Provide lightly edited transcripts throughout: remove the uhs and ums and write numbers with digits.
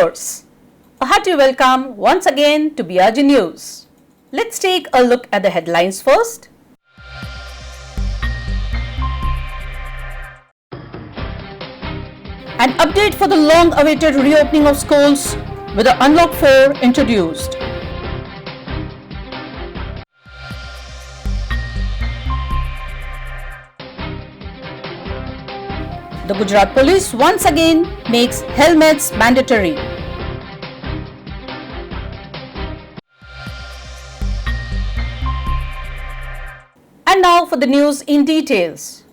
viewers, a hearty welcome once again to BRG News. Let's take a look at the headlines first. An update for the long-awaited reopening of schools with the Unlock 4 introduced. The Gujarat Police once again makes helmets mandatory. And now for the news in details.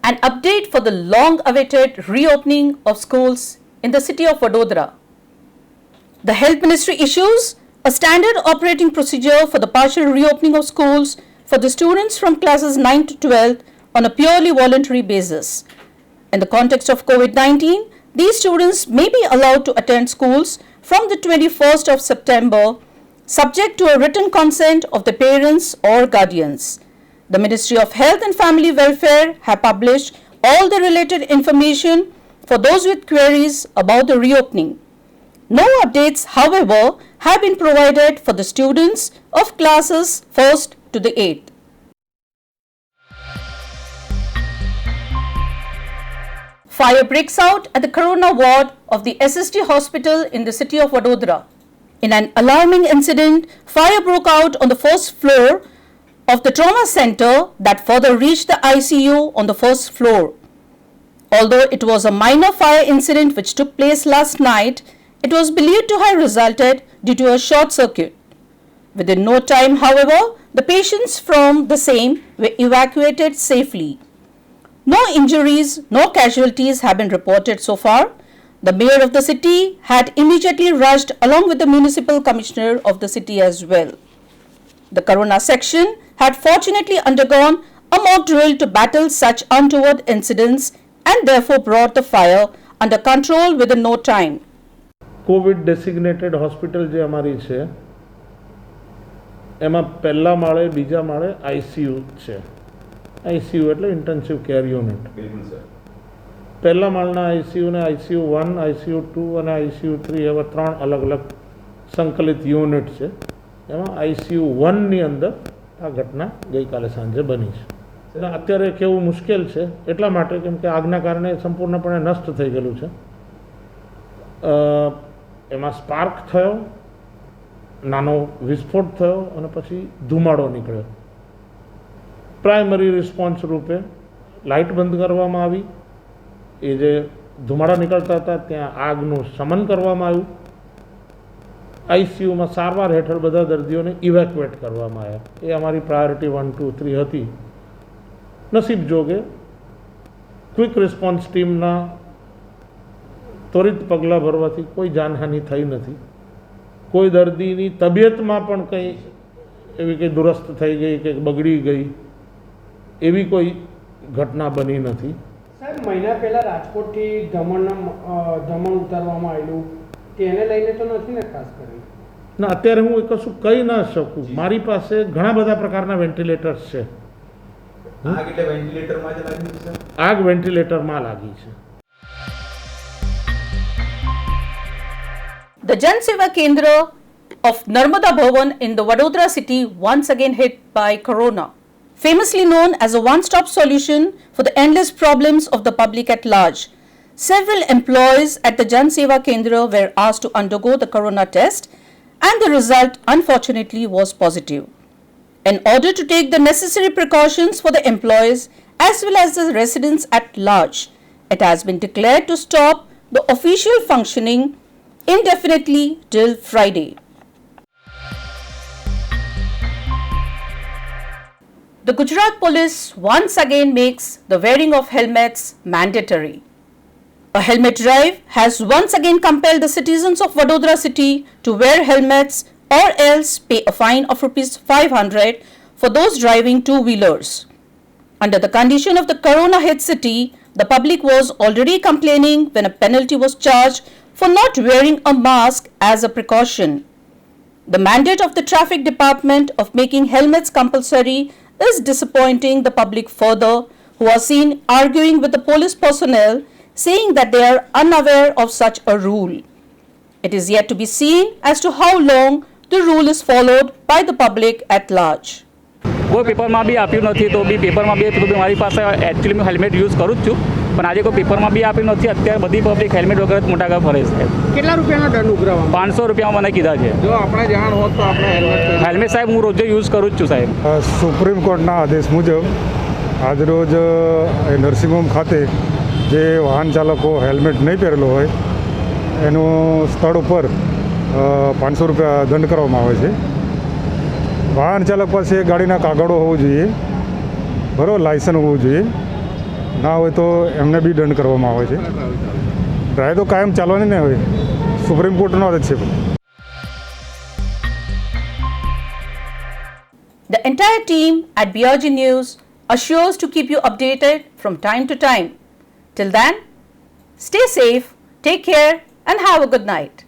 An update for the long-awaited reopening of schools in the city of Vadodara. The Health Ministry issues a standard operating procedure for the partial reopening of schools for the students from classes 9 to 12 on a purely voluntary basis. In the context of COVID-19, these students may be allowed to attend schools from the 21st of September, subject to a written consent of the parents or guardians. The Ministry of Health and Family Welfare have published all the related information for those with queries about the reopening. No updates, however, have been provided for the students of classes 1st to the 8th. Fire breaks out at the Corona ward of the SST hospital in the city of Vadodara. In an alarming incident, fire broke out on the first floor of the trauma center that further reached the ICU on the first floor. Although it was a minor fire incident which took place last night, it was believed to have resulted due to a short circuit. Within no time, however, the patients from the same were evacuated safely. No injuries, no casualties have been reported so far. The mayor of the city had immediately rushed along with the municipal commissioner of the city as well. The Corona section had fortunately undergone a mock drill to battle such untoward incidents and therefore brought the fire under control within no time. COVID designated hospital જે અમારી છે એમાં પહેલા માળે બીજા માળે ICU છે. ICU એટલે ઇન્ટેન્સિવ કેર યુનિટ. પહેલા માળના ICU ને ICU 1, ICU 2 અને ICU 3 એવા ત્રણ અલગ અલગ સંકલિત યુનિટ છે. એમાં ICU 1 ની અંદર આ ઘટના ગઈકાલે સાંજે બની છે. અત્યારે કેવું મુશ્કેલ છે એટલા માટે કેમ કે આગના કારણે સંપૂર્ણપણે નષ્ટ થઈ ગયેલું છે. એમાં સ્પાર્ક થયો, નાનો વિસ્ફોટ થયો અને પછી ધુમાડો નીકળ્યો. પ્રાઇમરી રિસ્પોન્સ રૂપે લાઇટ બંધ કરવામાં આવી. એ જે ધુમાડા નીકળતા હતા ત્યાં આગનું શમન કરવામાં આવ્યું. ICUમાં સારવાર હેઠળ બધા દર્દીઓને ઇવેક્યુએટ કરવામાં આવ્યા. એ અમારી પ્રાયોરિટી 1, 2, 3 હતી. નસીબ જોગે ક્વિક રિસ્પોન્સ ટીમના ત્વરિત પગલાં ભરવાથી કોઈ જાનહાનિ થઈ નથી. કોઈ દર્દીની તબિયતમાં પણ કંઈ એવી કંઈ દુરસ્ત થઈ ગઈ કે બગડી ગઈ એવી કોઈ ઘટના બની નથી. સાહેબ, મહિના પહેલાં રાજકોટથી દમણ ઉતારવામાં આવેલું તેને લઈને તો નથી ને ખાસ કરીને? ના, અત્યારે હું એ કશું કહી ન શકું. મારી પાસે ઘણા બધા પ્રકારના વેન્ટિલેટર્સ છે. આગ વેન્ટિલેટરમાં લાગી છે. The Jan Seva Kendra of Narmada Bhavan in the Vadodara city once again hit by Corona. Famously known as a one-stop solution for the endless problems of the public at large, several employees at the Jan Seva Kendra were asked to undergo the Corona test and the result unfortunately was positive. In order to take the necessary precautions for the employees as well as the residents at large, it has been declared to stop the official functioning indefinitely till Friday. The Gujarat Police once again makes the wearing of helmets mandatory. A helmet drive has once again compelled the citizens of Vadodara city to wear helmets or else pay a fine of ₹500 for those driving two-wheelers. Under the condition of the Corona hit city, the public was already complaining when a penalty was charged for not wearing a mask as a precaution. The mandate of the traffic department of making helmets compulsory is disappointing the public further, who are seen arguing with the police personnel saying that they are unaware of such a rule. It is yet to be seen as to how long the rule is followed by the public at large. કોઈ પેપરમાં બી આપ્યું નથી તો બી પેપરમાં બી તો બી મારી પાસે actually હું હેલ્મેટ યુઝ કરું જ છું પણ આજે કોઈ પેપરમાં બી આપ્યું નથી. અત્યારે બધી પબ્લિક હેલ્મેટ વગર જ મોટા ફરે છે. કેટલા રૂપિયાનો દંડ ઉઘરાવવામાં 500 રૂપિયામાં મને કીધા છે. જો આપણે જાણ હોત તો આપણે હેલ્મેટ સાહેબ હું રોજ યુઝ કરું જ છું સાહેબ. સુપ્રીમ કોર્ટના આદેશ મુજબ આજરોજ નર્સિંગ હોમ ખાતે જે વાહન ચાલકો હેલ્મેટ નહીં પહેરેલો હોય એનું સ્થળ ઉપર 500 રૂપિયા દંડ કરવામાં આવે છે. વાહન ચાલક પાસે ગાડીના કાગળો હોવું જોઈએ, બરાબર, લાયસન્સ હોવું જોઈએ, ના હોય તો એમને બી દંડ કરવામાં આવે છે. ડ્રાઈવ તો કાયમ ચાલવાની ને હોય, સુપ્રીમ કોર્ટનો આદેશ છે. The entire team at BRG News assures to keep you updated from time to time. Till then, stay safe, take care and have a good night.